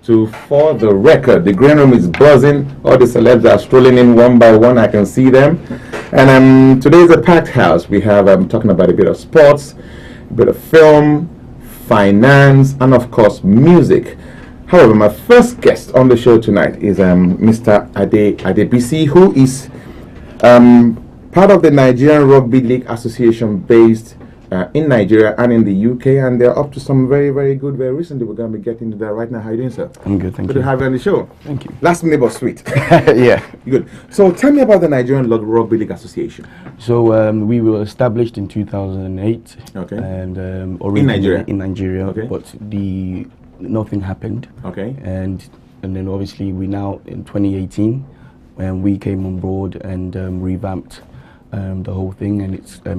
To For the Record. The green room is buzzing. All the celebs are strolling in one by one. I can see them. And today is a packed house. We have talking about a bit of sports, a bit of film, finance, and of course music. However, my first guest on the show tonight is Mr. ADE ADEBISI, who is part of the Nigerian Rugby League Association based in Nigeria and in the UK, and they're up to some very, very good. Very recently, we're going to be getting to that right now. How are you doing, sir? I'm good, thank you. Good to have you on the show. Thank you. Last minute but sweet. Yeah. Good. So tell me about the Nigerian Rugby League Association. So we were established in 2008. Okay. And in Nigeria. In Nigeria. Okay. But nothing happened. Okay. And then obviously we now in 2018 when we came on board and revamped the whole thing, and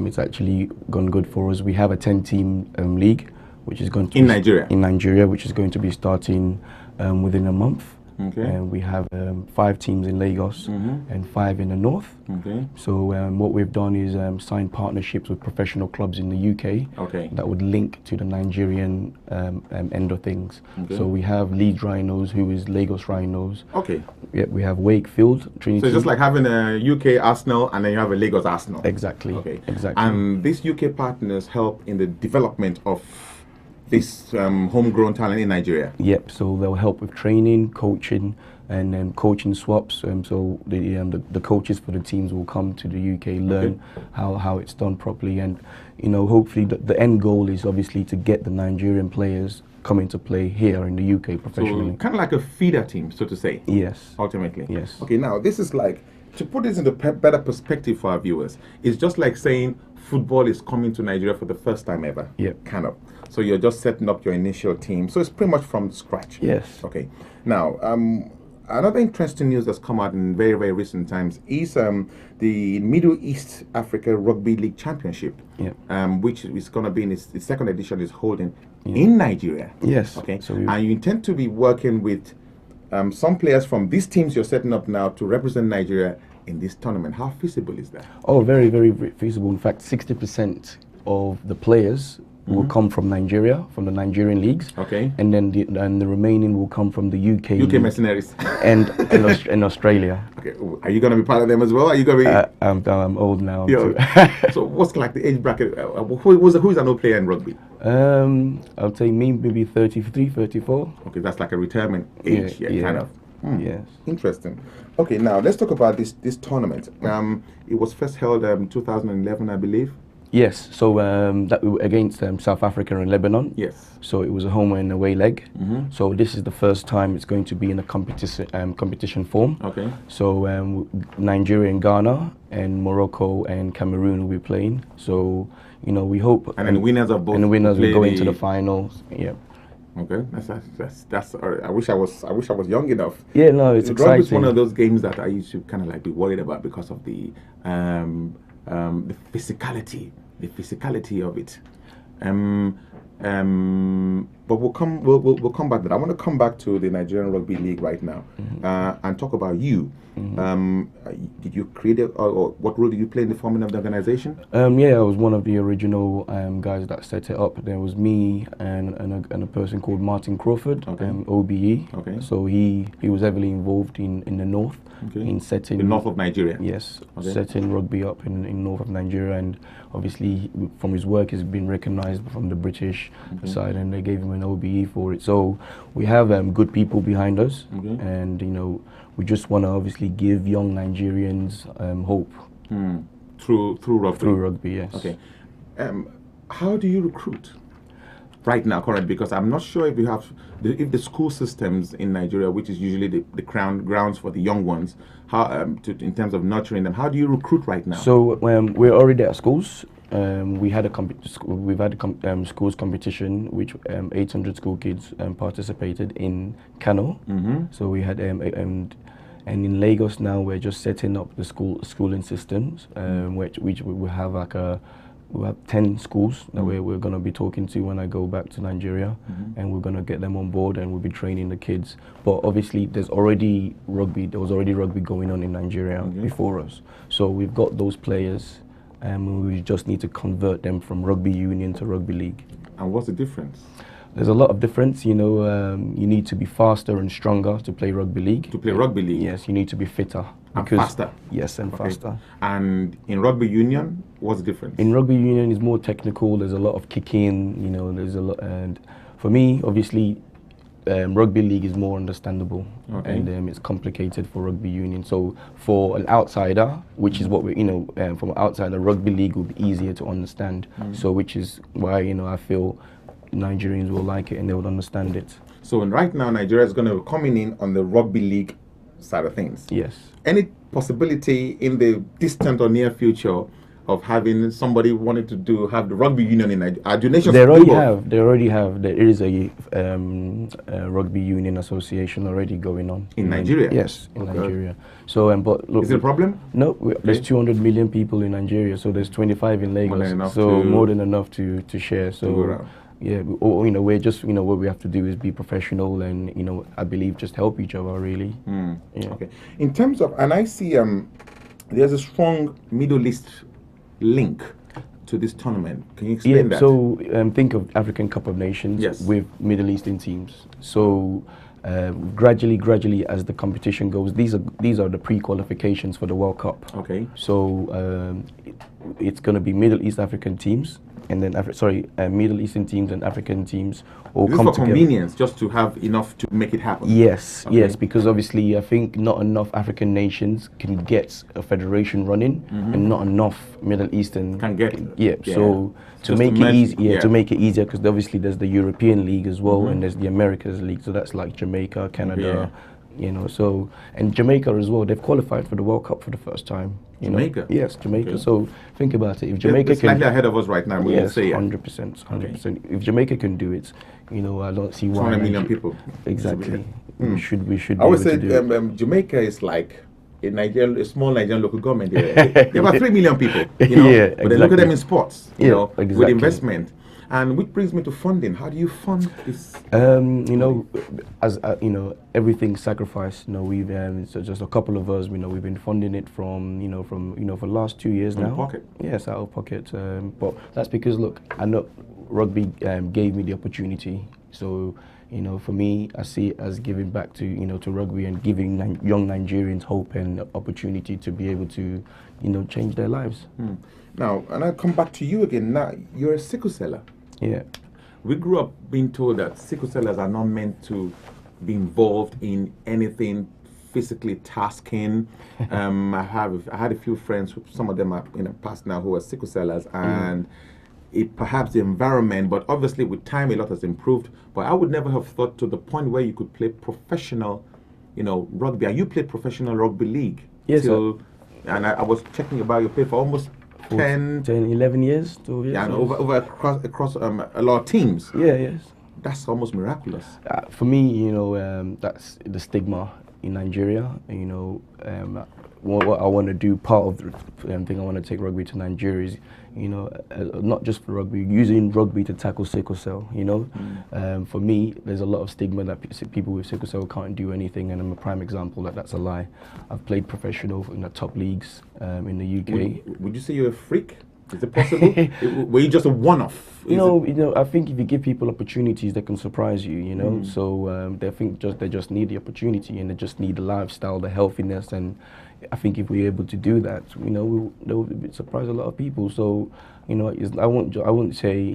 it's actually gone good for us. We have a 10-team league, which is going to in Nigeria, which is going to be starting within a month. Okay. And we have 5 teams in Lagos and 5 in the north. Okay. So what we've done is sign partnerships with professional clubs in the UK. Okay. That would link to the Nigerian end of things. Okay. So we have Leeds Rhinos, who is Lagos Rhinos. Okay. Yeah, we have Wakefield, Trinity. So it's just like having a UK Arsenal and then you have a Lagos Arsenal. Exactly. Okay. Exactly. And these UK partners help in the development of this homegrown talent in Nigeria. Yep. So they'll help with training, coaching, and then coaching swaps. So the coaches for the teams will come to the UK, learn how it's done properly, and hopefully the end goal is obviously to get the Nigerian players coming to play here in the UK professionally. So kind of like a feeder team, so to say. Yes. Ultimately. Yes. Okay. Now this is like, to put this into better perspective for our viewers, it's just like saying football is coming to Nigeria for the first time ever. Yep. Kind of. So you're just setting up your initial team. So it's pretty much from scratch. Yes. Okay. Now, another interesting news that's come out in very, very recent times is the Middle East Africa Rugby League Championship, which is going to be in its second edition, is holding in Nigeria. Yes. Okay. So and you intend to be working with some players from these teams you're setting up now to represent Nigeria in this tournament. How feasible is that? Oh, very, very feasible. In fact, 60% of the players will come from Nigeria, from the Nigerian leagues. Okay. And then the remaining will come from the UK UK mercenaries. and Australia. Okay. Are you going to be part of them as well? Are you going to be? I'm old now. So what's like the age bracket? Who's an old player in rugby? I'll say maybe 33, 34. Okay, that's like a retirement age. Yeah. Kind of. Yes. Interesting. Okay, now let's talk about this tournament. It was first held 2011, I believe. Yes. So that we were against South Africa and Lebanon. Yes. So it was a home and away leg. So this is the first time it's going to be in a competition form. Okay. So Nigeria and Ghana and Morocco and Cameroon will be playing. So we hope. And then the winners of both. And the winners will go into the finals. Yeah. Okay, that's. I wish I was young enough. Yeah, no, it's exciting. Rugby is one of those games that I used to kind of like be worried about because of the physicality of it. But we'll come back to that. I want to come back to the Nigerian Rugby League right now and talk about you. Did you create it, or what role did you play in the forming of the organization? Yeah, I was one of the original guys that set it up. There was me and a person called Martin Crawford, OBE. Okay. So he was heavily involved in the north, in setting the north of Nigeria. Yes, setting rugby up in north of Nigeria, and obviously from his work he's been recognized from the British side, and they gave him an OBE for it. So we have good people behind us, and we just want to obviously give young Nigerians hope through rugby. Through rugby, yes. Okay. How do you recruit right now, currently? Because I'm not sure if you have if the school systems in Nigeria, which is usually the grounds for the young ones, how in terms of nurturing them, how do you recruit right now? So we're already at schools. We've had a schools competition which 800 school kids participated in Kano. So we had and in Lagos now we're just setting up the schooling systems, which we have like we have 10 schools that we're going to be talking to when I go back to Nigeria, and we're going to get them on board and we'll be training the kids. But obviously there was already rugby going on in Nigeria before us. So we've got those players, and we just need to convert them from rugby union to rugby league. And what's the difference? There's a lot of difference, you know. You need to be faster and stronger to play rugby league. To play rugby league? Yes, you need to be fitter. And faster? Yes, and faster. And in rugby union, what's the difference? In rugby union, it's more technical. There's a lot of kicking, you know, there's a lot. And for me, obviously, rugby league is more understandable, and it's complicated for rugby union. So for an outsider, which is what we, you know, from an outsider, rugby league will be easier to understand. So which is why, you know, I feel Nigerians will like it and they would understand it. So right now, Nigeria is going to be coming in on the rugby league side of things. Yes. Any possibility in the distant or near future of having somebody wanting to have the rugby union in Nigeria? Do nations They already have. There is a rugby union association already going on in Nigeria. Yes, in Nigeria. So, but look, is it a problem? No, there's 200 million people in Nigeria, so there's 25 in Lagos. So more than enough to share. So yeah, you know, we're just, you know, what we have to do is be professional and, you know, I believe just help each other really. Yeah. Okay. In terms of, and I see there's a strong Middle East link to this tournament. Can you explain that? So think of African Cup of Nations with Middle Eastern teams. So gradually as the competition goes, these are the pre-qualifications for the World Cup. Okay. So it's going to be Middle East African teams, and then Middle Eastern teams and African teams all come together. For convenience, just to have enough to make it happen. Yes, yes, because obviously I think not enough African nations can get a federation running, and not enough Middle Eastern can get. So to make it easy, to make it easier, because obviously there's the European League as well, and there's the Americas League. So that's like Jamaica, Canada. You know, so, and Jamaica as well, they've qualified for the World Cup for the first time. Jamaica? Yes, Jamaica. So think about it. If Jamaica can... slightly ahead of us right now, we yes, say 100%. 100%. If Jamaica can do it, you know, I don't see why... 200 million people. Exactly. We should I would say Jamaica is like a small Nigerian local government. There are about 3 million people, you know, but then look at them in sports, you know, with investment. And which brings me to funding. How do you fund this? You know, as you know, everything's sacrificed. You know, we've so just a couple of us. You know, we've been funding it from for the last 2 years now. Out of pocket. Yes, out of pocket. But that's because look, I know rugby gave me the opportunity. So you know, for me, I see it as giving back to to rugby and giving young Nigerians hope and opportunity to be able to change their lives. Now, and I come back to you again. Now, you're a sickle celler. Yeah. We grew up being told that sickle cellers are not meant to be involved in anything physically tasking. I had a few friends, some of them are in the past now, who are sickle cellers, and perhaps the environment, but obviously with time a lot has improved. But I would never have thought to the point where you could play professional, rugby. And you played professional rugby league. Yes, and I was checking about you played for almost 10, 11 years, 12 years. Yeah, and over across a lot of teams. Yeah, yes. That's almost miraculous. For me, that's the stigma in Nigeria. What I want to do, part of the thing I want to take rugby to Nigeria is, not just for rugby, using rugby to tackle sickle cell. For me, there's a lot of stigma that people with sickle cell can't do anything, and I'm a prime example that that's a lie. I've played professional in the top leagues in the UK. Would you say you're a freak? Is it possible? Were you just a one-off? I think if you give people opportunities, they can surprise you. So they just need the opportunity, and they just need the lifestyle, the healthiness, and I think if we're able to do that, we'll surprise a lot of people. So, I won't say,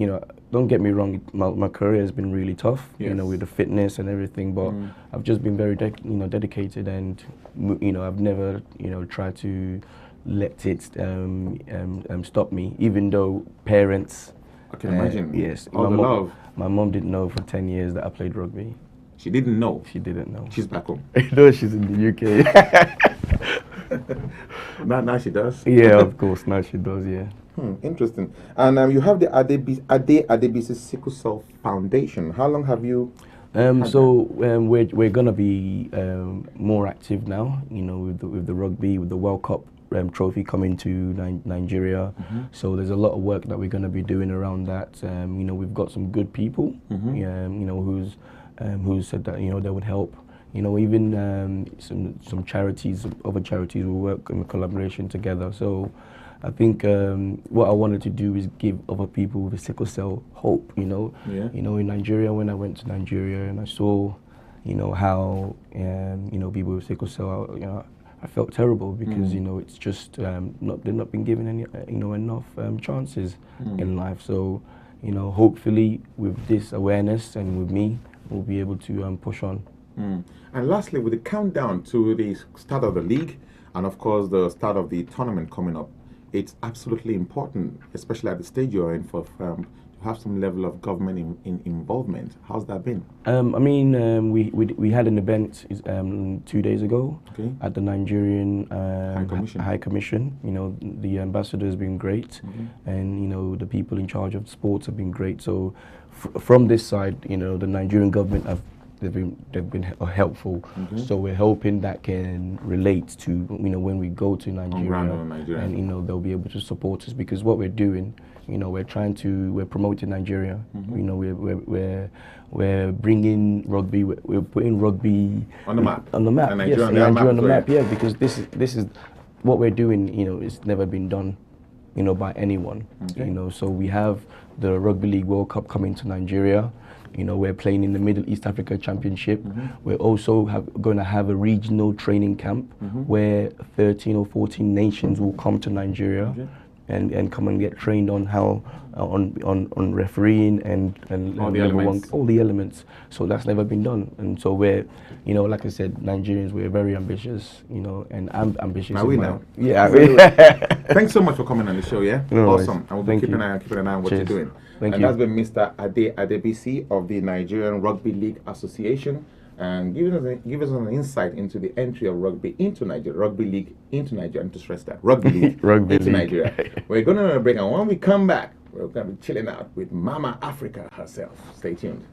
don't get me wrong, my career has been really tough, with the fitness and everything, but I've just been very, dedicated, and I've never, tried to let it stop me, even though parents. I can imagine. Yes, all the love. My mom didn't know for 10 years that I played rugby. She didn't know? She didn't know. She's back home? No, she's in the UK. Now she does? Yeah, of course, now she does, yeah. Interesting. And you have the ADE ADEBISI Sickle Cell Foundation. How long have you we're going to be more active now, with the rugby, with the World Cup trophy coming to Nigeria. So there's a lot of work that we're going to be doing around that. We've got some good people, who said that they would help. Even some charities, other charities will work in collaboration together. So I think what I wanted to do is give other people with sickle cell hope. You know, in Nigeria, when I went to Nigeria and I saw, how people with sickle cell, I felt terrible because it's just they've not been given any enough chances in life. So hopefully with this awareness and with me, we'll be able to push on. And lastly, with the countdown to the start of the league, and of course the start of the tournament coming up, it's absolutely important, especially at the stage you're in, for to have some level of government involvement. How's that been? We had an event 2 days ago at the Nigerian High Commission. The ambassador has been great, and the people in charge of sports have been great. So from this side, the Nigerian government they've been helpful. So we're hoping that can relate to when we go to Nigeria, and they'll be able to support us, because what we're doing, we're promoting Nigeria. We're bringing rugby. We're putting rugby on the map. Nigeria on the map. Yeah, because this is what we're doing. It's never been done, by anyone. So we have the Rugby League World Cup coming to Nigeria. We're playing in the Middle East Africa Championship. We're also going to have a regional training camp where 13 or 14 nations will come to Nigeria and come and get trained on how on refereeing and all the elements. So that's never been done. And so we're, like I said, Nigerians, we're very ambitious, and I'm ambitious. Now we know. Yeah. Thanks so much for coming on the show. Yeah, no awesome. I will be keeping an eye on what Cheers. you're doing. Thank you. That's been Mr. ADE ADEBISI of the Nigerian Rugby League Association, and give us an insight into the entry of rugby into Nigeria, Rugby League into Nigeria. And to stress that, Rugby League into Nigeria. We're going to break, and when we come back, we're going to be chilling out with Mama Africa herself. Stay tuned.